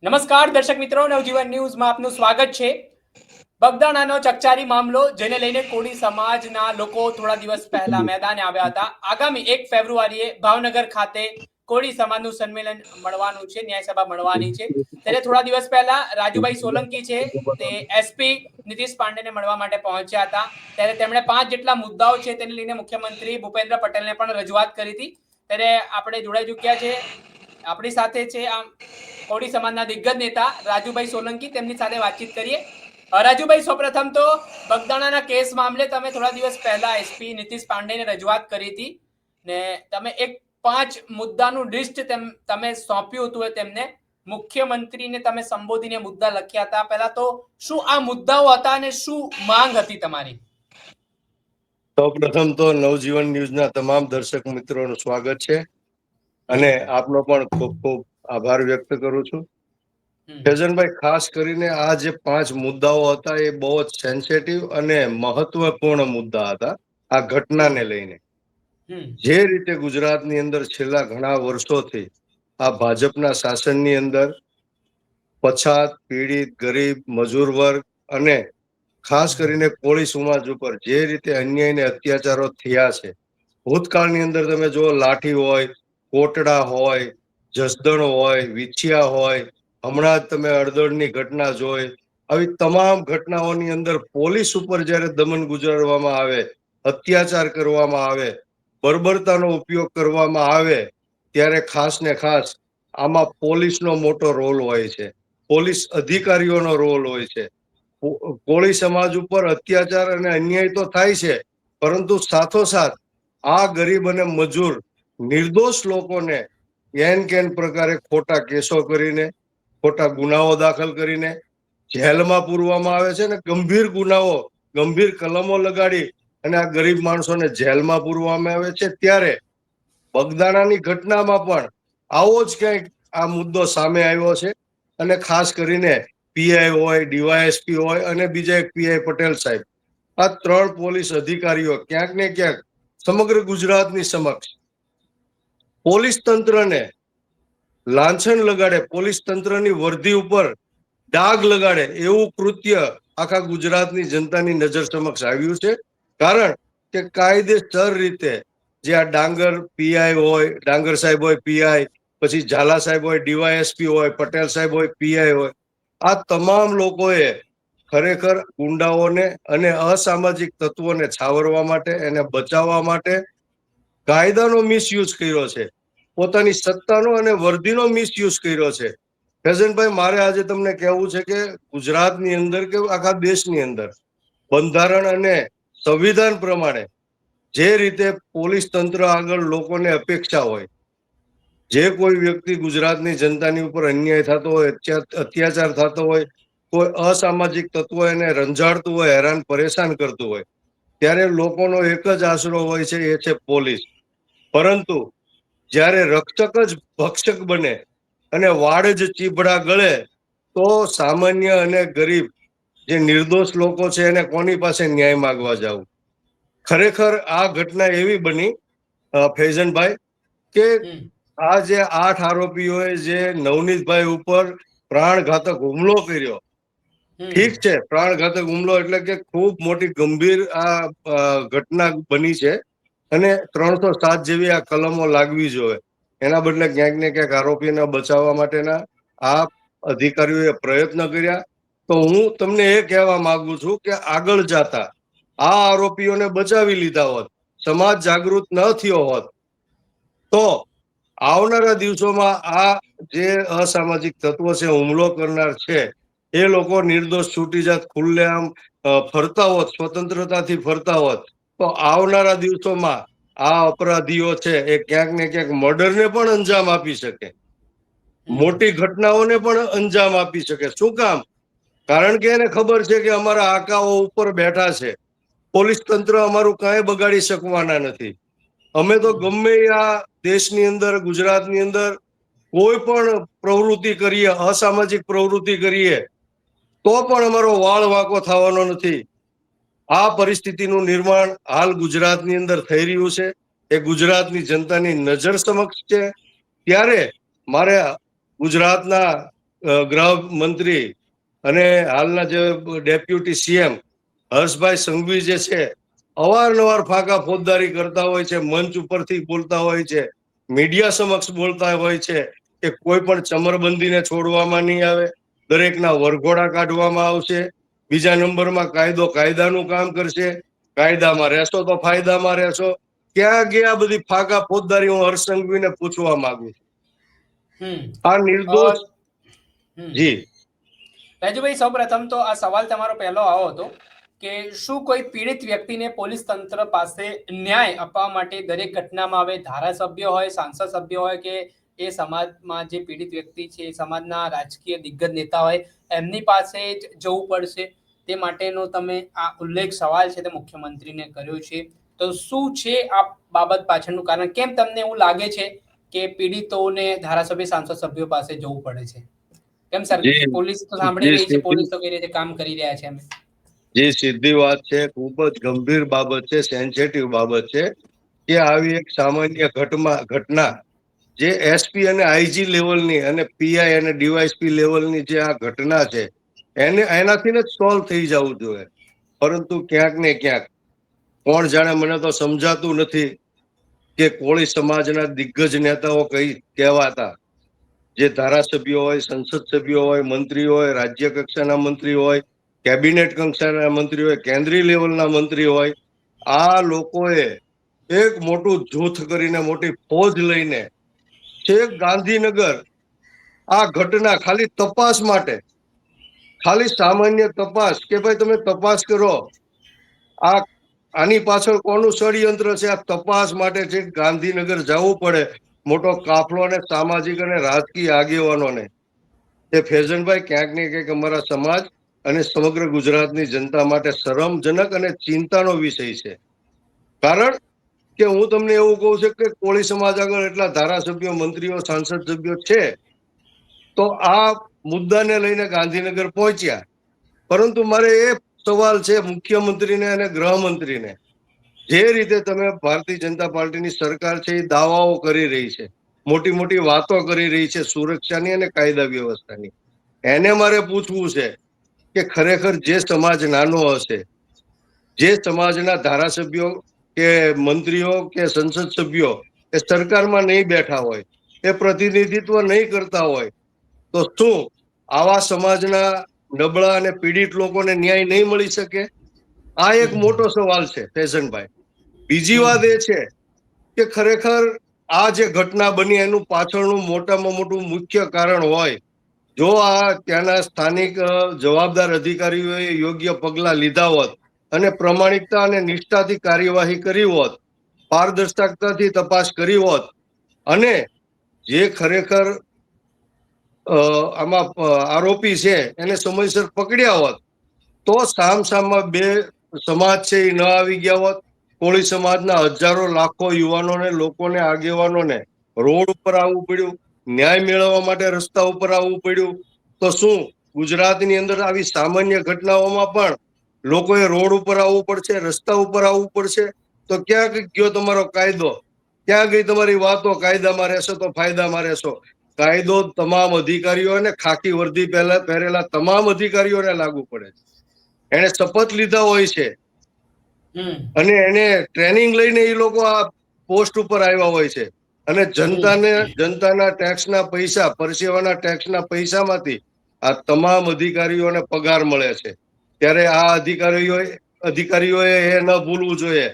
નમસ્કાર દર્શક મિત્રો, નવજીવન ન્યૂઝમાં આપનું સ્વાગત છે. બગદાણાનો ચકચારી મામલો જેને લઈને કોળી સમાજના લોકો થોડા દિવસ પહેલા મેદાને આવ્યા હતા. આગામી 1 ફેબ્રુઆરીએ ભાવનગર ખાતે કોળી સમાજનું સંમેલન મળવાનું છે, ન્યાય સભા મળવાની છે. ત્યારે થોડા દિવસ પહેલા રાજુભાઈ સોલંકી છે તે એસપી નીતિશ પાંડેને મળવા માટે પહોંચ્યા હતા. ત્યારે તેમણે 5 જેટલા મુદ્દાઓ છે તેને લઈને મુખ્યમંત્રી ભૂપેન્દ્ર પટેલને પણ રજૂઆત કરી હતી. ત્યારે આપણે જોડાઈ ચૂક્યા છે, આપણી સાથે છે આમ કોળી સમાજના દિગ્ગજ નેતા રાજુભાઈ સોલંકી, તેમની સાથે વાતચીત કરીએ. રાજુભાઈ, સૌપ્રથમ તો બગદાણાના કેસ મામલે તમે થોડા દિવસ પહેલા એસપી નીતિશ પાંડેને રજૂઆત કરી હતી ને તમે એક 5 મુદ્દાનું લિસ્ટ તમે સોંપ્યું હતું તેમને, મુખ્યમંત્રીને તમે સંબોધીને મુદ્દા લખ્યા હતા. પહેલા તો શું આ મુદ્દાઓ હતા અને શું માંગ હતી તમારી? સૌપ્રથમ તો નવજીવન ન્યૂઝના તમામ દર્શક મિત્રોનું સ્વાગત છે અને આપનો પણ ખૂબ ખૂબ આભાર વ્યક્ત કરું છું. ફૈઝનભાઈ, ખાસ કરીને આ જે 5 મુદ્દાઓ હતા એ બહુ જ સેન્સિટિવ અને મહત્વપૂર્ણ મુદ્દા હતા. આ ઘટનાને લઈને જે રીતે ગુજરાતની અંદર છેલ્લા ઘણા વર્ષોથી આ ભાજપના શાસનની અંદર પછાત, પીડિત, ગરીબ, મજૂર વર્ગ અને ખાસ કરીને કોળી સમાજ ઉપર જે રીતે અન્યાય ને અત્યાચારો થયા છે, ભૂતકાળની અંદર તમે જો લાઠી હોય, કોટડા હોય, જસદણ હોય, વિછિયા હોય, હમણાં જ તમે અડદળની ઘટના જોઈ, આવી તમામ ઘટનાઓની અંદર પોલીસ ઉપર જ્યારે દમન ગુજારવામાં આવે, અત્યાચાર કરવામાં આવે, બર્બરતાનો ઉપયોગ કરવામાં આવે, ત્યારે ખાસ ને ખાસ આમાં પોલીસનો મોટો રોલ હોય છે, પોલીસ અધિકારીઓનો રોલ હોય છે. કોળી સમાજ ઉપર અત્યાચાર અને અન્યાય તો થાય છે, પરંતુ સાથોસાથ આ ગરીબ અને મજૂર નિર્દોષ લોકોને એન કેન પ્રકારે ખોટા કેસો કરીને, ખોટા ગુનાઓ દાખલ કરીને જેલમાં પૂરવામાં આવે છે ને ગંભીર ગુનાઓ, ગંભીર કલમો લગાડી અને આ ગરીબ માણસોને જેલમાં પૂરવામાં આવે છે. ત્યારે બગદાણાની ઘટનામાં પણ આવો જ ક્યાંક આ મુદ્દો સામે આવ્યો છે અને ખાસ કરીને પીઆઈ હોય, ડીવાયએસપી હોય અને બીજા એક પીઆઈ પટેલ સાહેબ, આ 3 પોલીસ અધિકારીઓ ક્યાંક ને ક્યાંક સમગ્ર ગુજરાતની સમક્ષ પોલીસ તંત્રને લાંછન લગાડે, પોલીસ તંત્રની વર્દી ઉપર ડાઘ લગાડે એવું કૃત્ય આખા ગુજરાતની જનતાની નજર સમક્ષ આવ્યું છે. કારણ કે કાયદેસર રીતે જે આ ડાંગર પીઆઈ હોય, ડાંગર સાહેબ હોય પીઆઈ, પછી ઝાલા સાહેબ હોય ડીવાયએસપી હોય, પટેલ સાહેબ હોય પીઆઈ હોય, આ તમામ લોકોએ ખરેખર ગુંડાઓને અને અસામાજિક તત્વોને છાવરવા માટે, એને બચાવવા માટે કાયદાનો મિસયુઝ કર્યો છે, પોતાની સત્તાનો અને વર્દીનો મિસયુઝ કર્યો છે. ફૈઝનભાઈ, મારે આજે તમને કહેવું છે કે ગુજરાતની અંદર કે આખા દેશની અંદર બંધારણ અને સંવિધાન પ્રમાણે જે રીતે પોલીસ તંત્ર આગળ લોકોને અપેક્ષા હોય, જે કોઈ વ્યક્તિ ગુજરાતની જનતાની ઉપર અન્યાય થતો હોય, અત્યાચાર થતો હોય, કોઈ અસામાજિક તત્વો એને રંજાડતું હોય, હેરાન પરેશાન કરતું હોય, ત્યારે લોકોનો એક જ આશરો હોય છે, એ છે પોલીસ. પરંતુ જ્યારે રક્ષક જ ભક્ષક બને અને વાડ જ ચીભડા ગળે, તો સામાન્ય અને ગરીબ જે નિર્દોષ લોકો છે એને કોની પાસે ન્યાય માંગવા જવું? ખરેખર આ ઘટના એવી બની ફૈઝનભાઈ કે આ જે 8 આરોપીઓએ જે નવનીતભાઈ ઉપર પ્રાણઘાતક હુમલો કર્યો, ઠીક છે, પ્રાણઘાતક હુમલો એટલે કે ખૂબ મોટી ગંભીર આ ઘટના બની છે અને 307 જેવી આ કલમો લાગવી જોઈએ. એના બદલે ક્યાંક ને ક્યાંક આરોપીને બચાવવા માટેના આ અધિકારીઓએ પ્રયત્ન કર્યા. તો હું તમને એ કહેવા માંગુ છું કે આગળ જતા આ આરોપીઓને બચાવી લીધા હોત, સમાજ જાગૃત ન થયો હોત, તો આવનારા દિવસોમાં આ જે અસામાજિક તત્વો છે, હુમલો કરનાર છે, એ લોકો નિર્દોષ છૂટી જાત, ખુલ્લેઆમ ફરતા હોત, સ્વતંત્રતાથી ફરતા હોત, તો આવનારા દિવસોમાં આ અપરાધીઓ છે એ ક્યાંક ને ક્યાંક મર્ડરને પણ અંજામ આપી શકે, મોટી ઘટનાઓને પણ અંજામ આપી શકે. શું કામ? કારણ કે એને ખબર છે કે અમારા આકાઓ ઉપર બેઠા છે, પોલીસ તંત્ર અમારું કાંઈ બગાડી શકવાના નથી. અમે તો ગમે આ દેશની અંદર, ગુજરાતની અંદર કોઈ પણ પ્રવૃત્તિ કરીએ, અસામાજિક પ્રવૃત્તિ કરીએ, તો પણ અમારો વાળ વાંકો થવાનો નથી. આ પરિસ્થિતિનું નિર્માણ હાલ ગુજરાતની અંદર થઈ રહ્યું છે, એ ગુજરાતની જનતાની નજર સમક્ષ છે. ત્યારે મારે ગુજરાતના ગૃહ મંત્રી અને હાલના જે ડેપ્યુટી સીએમ હર્ષભાઈ સંઘવી જે છે, અવારનવાર ફાંકા ફોજદારી કરતા હોય છે, મંચ ઉપરથી બોલતા હોય છે, મીડિયા સમક્ષ બોલતા હોય છે કે કોઈ પણ ચમરબંધીને છોડવામાં નહીં આવે, દરેકના વરઘોડા કાઢવામાં આવશે, બીજા નંબરમાં કાયદો કાયદાનું કામ કરશે, કાયદામાં રહેશો તો ફાયદામાં રહેશો. ક્યાં ગયા બધી ફાંકા ફોજદારી? હું હર્ષ સંઘવીને પૂછવા માંગુ છું. આ નિર્દોષ જી રાજુભાઈ, સૌપ્રથમ તો આ સવાલ તમારો પહેલો આવો હતો કે શું કોઈ પીડિત વ્યક્તિને પોલીસ તંત્ર પાસે ન્યાય આપવા માટે દરેક ઘટનામાં હવે ધારાસભ્ય હોય, સાંસદ સભ્ય હોય કે એ સમાજમાં જે પીડિત વ્યક્તિ છે, સમાજના રાજકીય દિગ્ગજ નેતા હોય, એમની પાસે જ જવું પડશે? તે માટેનો તમે આ ઉલ્લેખ સવાલ છે તે મુખ્યમંત્રીને કર્યો છે. તો શું છે આ બાબત પાછળનું કારણ? કેમ તમને એવું લાગે છે કે પીડિતોને ધારાસભ્ય, સાંસદ સભ્યો પાસે જવું પડે છે? કેમ સર, પોલીસ તો સાંભળી રહી છે, પોલીસ તો કઈ રીતે કામ કરી રહ્યા છે? જી, સીધી વાત છે. ખૂબ જ ગંભીર બાબત છે, સેન્સિટિવ બાબત છે કે આવી એક સામાન્ય ઘટના જે એસપી અને આઈજી લેવલની અને પીઆઈ અને ડીવાયસપી લેવલની જે આ ઘટના છે, એનાથી જ સોલ્વ થઈ જવું જોઈએ. પરંતુ ક્યાંક ને ક્યાંક કોણ જાણે, મને તો સમજાતું નથી કે કોળી સમાજના દિગ્ગજ નેતાઓ કઈ કહેવાતા, જે ધારાસભ્યો હોય, સંસદ સભ્યો હોય, મંત્રી હોય, રાજ્ય કક્ષાના મંત્રી હોય, કેબિનેટ કક્ષાના મંત્રી હોય, કેન્દ્રીય લેવલના મંત્રી હોય, આ લોકોએ એક મોટું જૂથ કરીને, મોટી ફોજ લઈને છેક ગાંધીનગર આ ઘટના ખાલી તપાસ માટે, ખાલી સામાન્ય તપાસ કે ભાઈ તમે તપાસ કરો, આની પાછળ કોનું ષડયંત્ર છે, આ તપાસ માટે છે ગાંધીનગર જવું પડે, મોટો કાફલો અને સામાજિક અને રાજકીય આગેવાનોને. એ ફૈઝનભાઈ ક્યાંક ને ક્યાંક અમારા સમાજ અને સમગ્ર ગુજરાતની જનતા માટે શરમજનક અને ચિંતાનો વિષય છે. કારણ કે હું તમને એવું કહું છું કે કોળી સમાજ આગળ એટલા ધારાસભ્યો, મંત્રીઓ, સાંસદ સભ્યો છે, તો આ મુદ્દાને લઈને ગાંધીનગર પહોંચ્યા. પરંતુ મારે એ સવાલ છે મુખ્યમંત્રીને અને ગૃહમંત્રીને, જે રીતે તમે ભારતીય જનતા પાર્ટીની સરકાર છે એ દાવાઓ કરી રહી છે, મોટી મોટી વાતો કરી રહી છે સુરક્ષાની અને કાયદા વ્યવસ્થાની, એને મારે પૂછવું છે કે ખરેખર જે સમાજ નાનો હશે, જે સમાજના ધારાસભ્યો કે મંત્રીઓ કે સંસદ સભ્યો એ સરકારમાં નહીં બેઠા હોય, એ પ્રતિનિધિત્વ નહીં કરતા હોય, તો શું આવા સમાજના નબળા અને પીડિત લોકોને ન્યાય નહીં મળી શકે? આ એક મોટો સવાલ છે ફૈઝનભાઈ. બીજી વાત એ છે કે ખરેખર આ જે ઘટના બની એનું પાછળનું મોટામાં મોટું મુખ્ય કારણ હોય, જો આ ત્યાંના સ્થાનિક જવાબદાર અધિકારીઓએ યોગ્ય પગલા લીધા હોત અને પ્રમાણિકતા અને નિષ્ઠાથી કાર્યવાહી કરી હોત, પારદર્શકતાથી તપાસ કરી હોત, અને જે ખરેખર આમાં આરોપી છે એને સમયસર પકડ્યા હોત, તો સામસામા બે સમાજ છે એ ન આવી ગયા હોત. કોળી સમાજના હજારો લાખો યુવાનોને, લોકોને, આગેવાનોને રોડ ઉપર આવવું પડ્યું, ન્યાય મેળવવા માટે રસ્તા ઉપર આવવું પડ્યું. તો શું ગુજરાતની અંદર આવી સામાન્ય ઘટનાઓમાં પણ લોકોએ રોડ ઉપર આવવું પડશે, રસ્તા ઉપર આવવું પડશે? તો ક્યાં ગયો તમારો કાયદો? ક્યાં ગઈ તમારી વાતો? કાયદામાં રહેશો તો ફાયદામાં રહેશો. કાયદો તમામ અધિકારીઓ અને ખાકી વર્દી પહેરેલા તમામ અધિકારીઓને લાગુ પડે છે. એને શપથ લીધા હોય છે અને એને ટ્રેનિંગ લઈને એ લોકો આ પોસ્ટ ઉપર આવ્યા હોય છે, અને જનતાના ટેક્સના પૈસા, પરસેવાના ટેક્સના પૈસામાંથી આ તમામ અધિકારીઓને પગાર મળે છે. ત્યારે આ અધિકારીઓએ એ ન ભૂલવું જોઈએ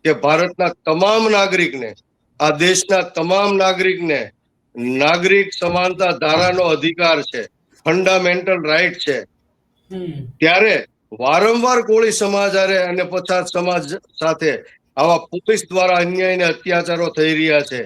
કે ભારતના તમામ નાગરિકને, આ દેશના તમામ નાગરિકને નાગરિક સમાનતા ધારાનો અધિકાર છે, ફંડામેન્ટલ રાઈટ છે. ત્યારે વારંવાર કોળી સમાજ અને પછાત સમાજ સાથે આવા પોલીસ દ્વારા અન્યાય અને અત્યાચારો થઈ રહ્યા છે.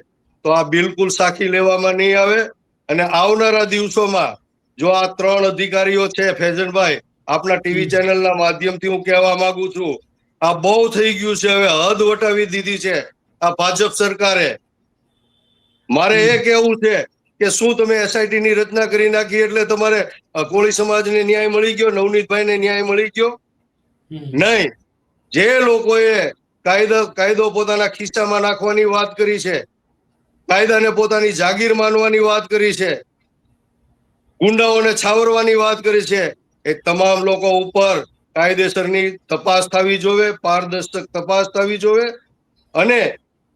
તો આ બિલકુલ સાખી લેવામાં નહીં આવે. અને આવનારા દિવસોમાં જો આ 3 અધિકારીઓ છે, ફૈઝનભાઈ, આપના ટીવી ચેનલના માધ્યમથી હું કહેવા માંગુ છું, આ બહુ થઈ ગયું છે, હવે હદ વટાવી દીધી છે આ ભાજપ સરકારે. મારે એ કહેવું છે કે શું તમે એસઆઈટી ની રચના કરી નાખી એટલે તમારે કોળી સમાજને ન્યાય મળી ગયો, નવનીતભાઈને ન્યાય મળી ગયો? નહીં. જે લોકોએ કાયદો પોતાના ખિસ્સામાં નાખવાની વાત કરી છે, કાયદાને પોતાની જાગીર માનવાની વાત કરી છે, ગુંડાઓને છાવરવાની વાત કરી છે. એ તમામ લોકો ઉપર કાયદેસરની તપાસ થવી જોઈએ, પારદર્શક તપાસ થવી જોઈએ, અને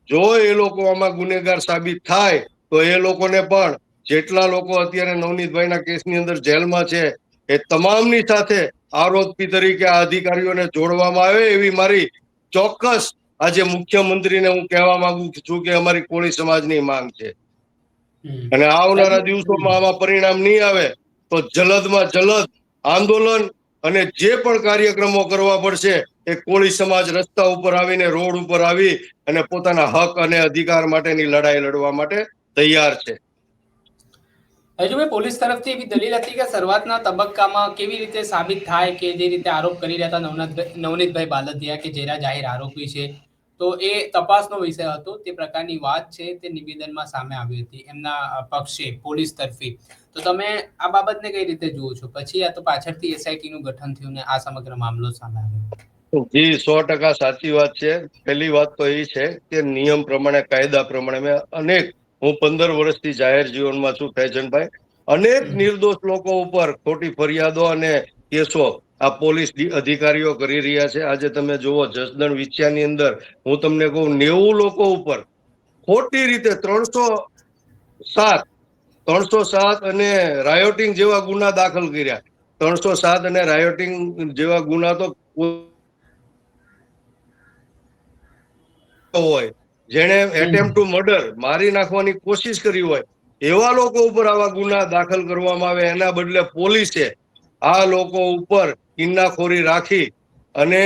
જો એ લોકો આમાં ગુનેગાર સાબિત થાય તો એ લોકોને પણ, જેટલા લોકો અત્યારે નવનીતભાઈના કેસની અંદર જેલમાં છે, એ તમામની સાથે આરોપી તરીકે આ અધિકારીઓને જોડવામાં આવે એવી મારી ચોક્કસ આજે મુખ્યમંત્રીને હું કહેવા માંગુ છું કે અમારી કોળી સમાજની માંગ છે. અને આવનારા દિવસોમાં આમાં પરિણામ નહીં આવે તો જલદમાં જલદ આંદોલન અને જે પણ કાર્યક્રમો કરવા પડશે એ કોળી સમાજ રસ્તા ઉપર આવીને, રોડ ઉપર આવી અને પોતાના હક અને અધિકાર માટેની લડાઈ લડવા માટે તૈયાર છે. રાજુભાઈ, પોલીસ તરફથી એવી દલીલ હતી કે શરૂઆતના તબક્કામાં કેવી રીતે સાબિત થાય કે જે રીતે આરોપ કરી રહ્યા હતા નવનીતભાઈ બાલદિયા કે જેના જાહેર આરોપી છે, તો એ તપાસનો વિષય હતો. તે પ્રકારની વાત છે તે નિવેદનમાં સામે આવી હતી એમના પક્ષે પોલીસ તરફી. તો તમે આ બાબતને કઈ રીતે જુઓ છો? પછી આ તો પાછળથી એસઆઈટી નું ગઠન થયું ને આ સમગ્ર મામલો સામે આવ્યો. જી, 100% સાચી વાત છે. પહેલી વાત તો એ છે કે નિયમ પ્રમાણે, કાયદા પ્રમાણે હું 15 વર્ષથી જાહેર જીવનમાં છું ફૈઝનભાઈ. અનેક નિર્દોષ લોકો ઉપર ખોટી ફરિયાદો અને કેસો આ પોલીસ અધિકારીઓ કરી રહ્યા છે. આજે તમે જુઓ જસદણ વિછિયાની અંદર હું તમને કહું 90 લોકો ઉપર ખોટી રીતે 307 અને રાયોટિંગ જેવા ગુના દાખલ કર્યા. 307 અને રાયોટિંગ જેવા ગુના તો હોય, જેને એટેમ્પ ટુ મર્ડર, મારી નાખવાની કોશિશ કરી હોય, એવા લોકો ઉપર આવા ગુના દાખલ કરવામાં આવે. એના બદલે પોલીસે આ લોકો ઉપર કિન્નાખોરી રાખી અને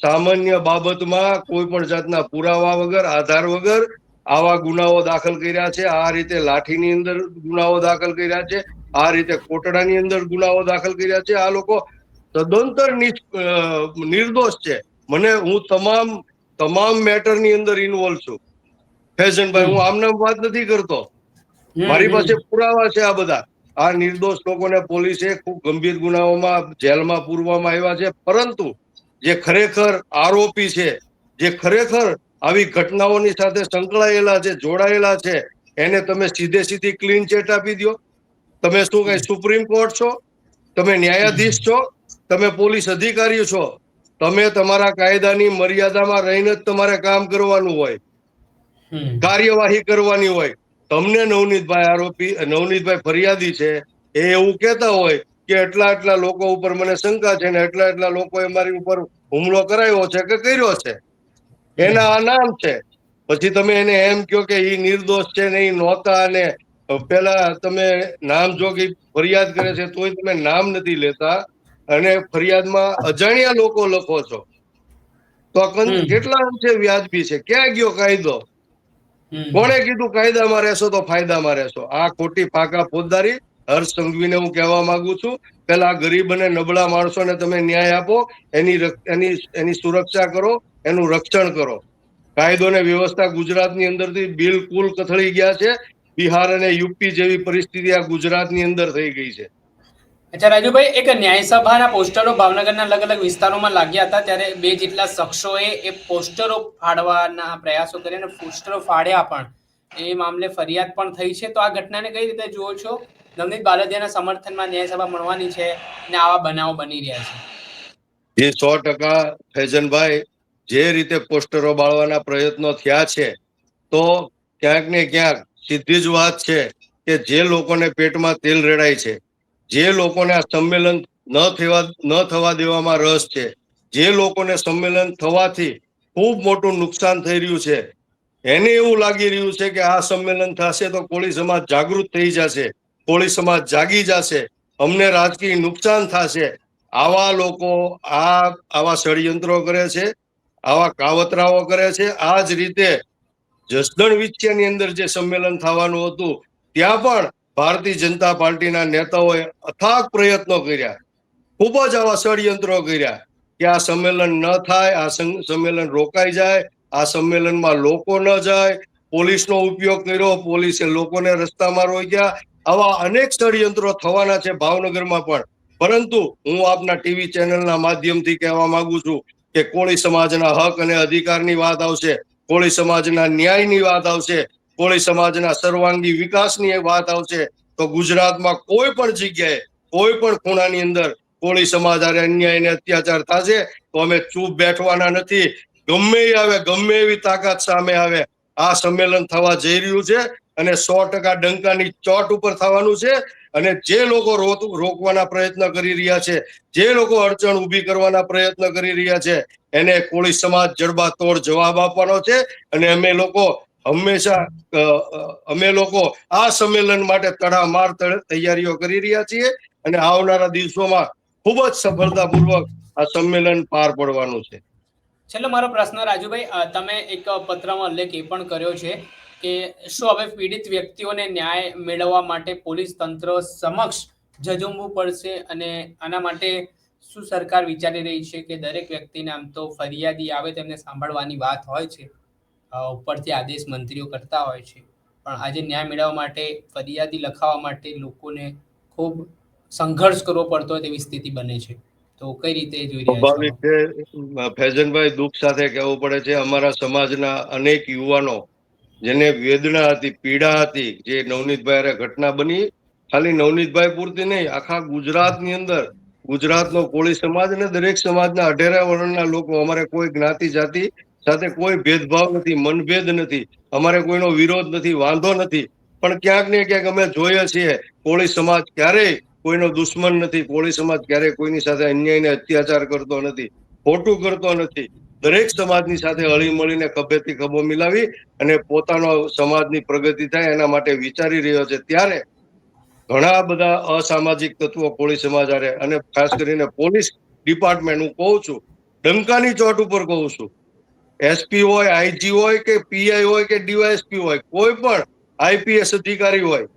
સામાન્ય બાબતમાં કોઈ પણ જાતના પુરાવા વગર, આધાર વગર આવા ગુનાઓ દાખલ કર્યા છે. આ રીતે લાઠીની અંદર ગુનાઓ દાખલ કર્યા છે, આ રીતે કોટડાની અંદર ગુનાઓ દાખલ કર્યા છે. આ લોકો સદંતર નિર્દોષ છે. હું તમામ મેટરની અંદર ઇન્વોલ્વ છું ફૈઝનભાઈ. હું આમનામ વાત નથી કરતો, મારી પાસે પુરાવા છે. આ બધા આ નિર્દોષ લોકોને પોલીસે ખૂબ ગંભીર ગુનાઓમાં જેલમાં પૂરવામાં આવ્યા છે. પરંતુ જે ખરેખર આરોપી છે, જે ખરેખર આવી ઘટનાઓની સાથે સંકળાયેલા છે, જોડાયેલા છે, એને તમે સીધી ક્લીન ચેટ આપી દો. તમે શું કઈ સુપ્રીમ કોર્ટ છો? તમે ન્યાયાધીશ છો? તમે પોલીસ અધિકારી છો? તમે તમારા કાયદાની મર્યાદામાં રહીને જ તમારે કામ કરવાનું હોય, કાર્યવાહી કરવાની હોય. તમને નવનીતભાઈ ફરિયાદી છે, એ એવું કહેતા હોય કે એટલા લોકો ઉપર મને શંકા છે ને એટલા લોકોએ મારી ઉપર હુમલો કરાયો છે કે કર્યો છે, એના આ નામ છે. પછી તમે એને એમ કહો કે એ નિર્દોષ છે ને એ નહોતા, અને પેલા તમે નામ જો કે ફરિયાદ કરે છે તોય તમે નામ નથી લેતા અને ફરિયાદમાં અજાણ્યા લોકો લખો છો, તો કેટલા અંશે વ્યાજબી છે? ક્યાં ગયો કાયદો? કોણે કીધું કાયદામાં રહેશો તો ફાયદામાં રહેશો? આ ખોટી પાકા ફોજદારી. હર્ષ સંઘવીને હું કહેવા માંગુ છું, પેલા ગરીબ અને નબળા માણસોને તમે ન્યાય આપો, એની સુરક્ષા કરો, એનું રક્ષણ કરો. કાયદો ને વ્યવસ્થા ગુજરાતની અંદરથી બિલકુલ કથળી ગયા છે. બિહાર અને યુપી જેવી પરિસ્થિતિ આ ગુજરાતની અંદર થઈ ગઈ છે. અચ્છા રાજુભાઈ, એક ન્યાયસભાના પોસ્ટરો ભાવનગરના અલગ અલગ વિસ્તારોમાં લાગ્યા હતા, ત્યારે 2 જેટલા શખ્સોએ એ પોસ્ટરો ફાડવાના પ્રયાસો કરીને પોસ્ટરો ફાડ્યા પણ. એ મામલે ફરિયાદ પણ થઈ છે. તો આ ઘટનાને કઈ રીતે જુઓ છો? નવનીત બાલદિયાના સમર્થનમાં ન્યાયસભા મળવાની છે ને આવા બનાવો બની રહ્યા છે. જે 100% ફૈઝનભાઈ, જે રીતે પોસ્ટરો બાળવાના પ્રયત્નો થયા છે, તો ક્યાંક ને ક્યાંક સીધી જ વાત છે કે જે લોકોને પેટમાં તેલ રેડાય છે, જે લોકોને આ સંમેલન ન થવા દેવામાં રસ છે, જે લોકોને સંમેલન થવાથી ખૂબ મોટું નુકસાન થઈ રહ્યું છે, એને એવું લાગી રહ્યું છે કે આ સંમેલન થશે તો કોળી સમાજ જાગૃત થઈ જશે, કોળી સમાજ જાગી જશે, અમને રાજકીય નુકસાન થશે. આવા લોકો આવા ષડયંત્રો કરે છે, આવા કાવતરાઓ કરે છે. આ જ રીતે જસદણ વિછિયાની અંદર જે સંમેલન થવાનું હતું, ત્યાં પણ ભારતીય જનતા પાર્ટીના નેતાઓએ અથાગ પ્રયત્નો કર્યા, ખૂબ જ આવા ષડયંત્રો કર્યા કે આ સંમેલન ન થાય, આ સંમેલન રોકાઈ જાય, આ સંમેલનમાં લોકો ન જાય. પોલીસનો ઉપયોગ કર્યો, પોલીસે લોકોને રસ્તામાં રોક્યા. આવા અનેક ષડયંત્રો થવાના છે ભાવનગરમાં પણ. પરંતુ હું આપના ટીવી ચેનલના માધ્યમથી કહેવા માંગુ છું કે કોળી સમાજના હક અને અધિકારની વાત આવશે, કોળી સમાજના ન્યાયની વાત આવશે, કોળી સમાજના સર્વાંગી વિકાસની વાત આવશે, તો ગુજરાતમાં કોઈ પણ જગ્યાએ કોઈ પણ ખૂણાની અંદર કોળી સમાજ હારે અન્યાય અને અત્યાચાર થશે તો અમે ચૂપ બેઠવાના નથી. ગમે એ આવે, ગમે એવી તાકાત સામે આવે, આ સંમેલન થવા જઈ રહ્યું છે અને 100% ડંકાની ચોટ ઉપર થવાનું છે. અને જે લોકો રોકવાના પ્રયત્ન કરી રહ્યા છે, જે લોકો અડચણ ઊભી કરવાના પ્રયત્ન કરી રહ્યા છે, એને કોળી સમાજ જડબાતોડ જવાબ આપવાનો છે. અને અમે લોકો આ સંમેલન માટે તડામાર તૈયારીઓ કરી રહ્યા છીએ અને આવનારા દિવસોમાં ખૂબ જ સફળતાપૂર્વક આ સંમેલન પાર પડવાનું છે. છેલ્લો મારો પ્રશ્ન રાજુભાઈ, તમે એક પત્રમાં ઉલ્લેખ એ પણ કર્યો છે કે શું હવે પીડિત વ્યક્તિઓને ન્યાય મેળવવા માટે પોલીસ તંત્ર સમક્ષ ઝઝૂમવું પડશે અને આના માટે શું સરકાર વિચારી રહી છે કે દરેક વ્યક્તિને આમ તો ફરિયાદી આવે તેમને સાંભળવાની વાત હોય છે, ઉપરથી આદેશ મંત્રીઓ કરતા હોય છે, પણ આજે ન્યાય મેળવવા માટે ફરિયાદી લખાવવા માટે લોકોને ખૂબ સંઘર્ષ કરવો પડતો હોય તેવી સ્થિતિ બને છે, તો કઈ રીતે જોઈ રહ્યા છો? સ્વાભાવિક છે ફૈઝનભાઈ, દુઃખ સાથે કહેવું પડે છે, અમારા સમાજના અનેક યુવાનો જેને વેદના હતી, પીડા હતી, જે નવનીતભાઈ ઘટના બની, ખાલી નવનીતભાઈ પૂરતી નહીં, આખા ગુજરાતની અંદર ગુજરાતનો કોળી સમાજ અને દરેક સમાજના 18 વર્ણના લોકો, અમારે કોઈ જ્ઞાતિ જાતિ સાથે કોઈ ભેદભાવ નથી, મનભેદ નથી, અમારે કોઈનો વિરોધ નથી, વાંધો નથી, પણ ક્યાંક ને ક્યાંક અમે જોઈએ છીએ કોળી સમાજ ક્યારેય કોઈનો દુશ્મન નથી, કોળી સમાજ ક્યારેય કોઈની સાથે અન્યાય ને અત્યાચાર કરતો નથી, ખોટું કરતો નથી. દરેક સમાજની સાથે હળી મળીને ખભેથી ખભો મિલાવી અને પોતાનો સમાજની પ્રગતિ થાય એના માટે વિચારી રહ્યો છે. ત્યારે ઘણા બધા અસામાજિક તત્વો કોળી સમાજ હારે અને ખાસ કરીને પોલીસ ડિપાર્ટમેન્ટ, હું કહું છું, ડંકાની ચોટ ઉપર કહું છું, એસપી હોય, આઈજી હોય કે પીઆઈ હોય કે ડીવાયએસપી હોય, કોઈ પણ આઈપીએસ અધિકારી હોય,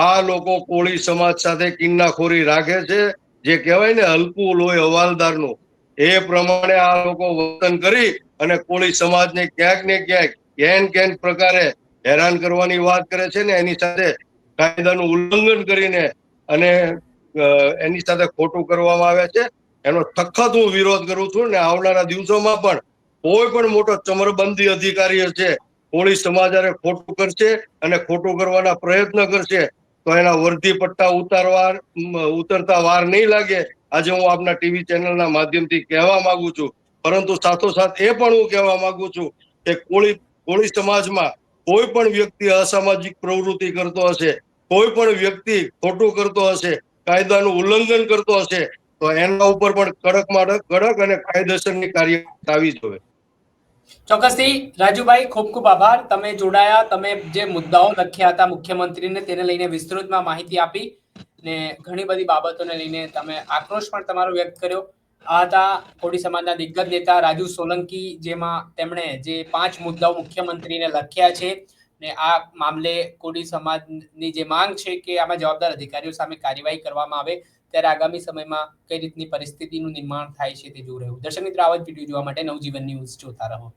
આ લોકો કોળી સમાજ સાથે કિન્નાખોરી રાખે છે. જે કહેવાય ને હલકું લોહી હવાલદારનું, એ પ્રમાણે આ લોકો વર્તન કરી અને કોળી સમાજને ક્યાંક ને ક્યાંક કેન પ્રકારે હેરાન કરવાની વાત કરે છે ને એની સાથે કાયદાનું ઉલ્લંઘન કરીને અને એની સાથે ખોટું કરવામાં આવે છે. એનો સખત હું વિરોધ કરું છું ને આવનારા દિવસોમાં પણ કોઈ પણ મોટો ચમરબંધી અધિકારી હશે, કોળી સમાજ હારે ખોટું કરશે અને ખોટું કરવાના પ્રયત્ન કરશે તો એના વર્ધી પટ્ટા ઉતરતા વાર નહીં લાગે. આજે હું આપના ટીવી ચેનલના માધ્યમથી કહેવા માંગુ છું, પરંતુ સાથોસાથ એ પણ હું કહેવા માંગુ છું કે કોળી સમાજમાં કોઈ પણ વ્યક્તિ અસામાજિક પ્રવૃત્તિ કરતો હશે, કોઈ પણ વ્યક્તિ ખોટું કરતો હશે, કાયદાનું ઉલ્લંઘન કરતો હશે, તો એના ઉપર પણ કડક અને કાયદેસરની કાર્યવાહી થવી જોઈએ. ચોક્કસથી રાજુભાઈ, ખૂબ ખૂબ આભાર. તમે જોડાયા, તમે જે મુદ્દાઓ લખ્યા હતા મુખ્યમંત્રીને તેને લઈને વિસ્તૃતમાં માહિતી આપી ને ઘણી બધી બાબતોને લઈને તમે આક્રોશ પણ તમારો વ્યક્ત કર્યો. આ હતા કોળી સમાજના દિગ્ગજ નેતા રાજુ સોલંકી, જેમાં તેમણે જે 5 મુદ્દાઓ મુખ્યમંત્રીને લખ્યા છે ને આ મામલે કોળી સમાજની જે માંગ છે કે આમાં જવાબદાર અધિકારીઓ સામે કાર્યવાહી કરવામાં આવે, ત્યારે આગામી સમયમાં કઈ રીતની પરિસ્થિતિનું નિર્માણ થાય છે તે જોવું રહ્યું. દર્શક મિત્રો, આવા જ વિડીયો જોવા માટે નવજીવન ન્યૂઝ જોતા રહો.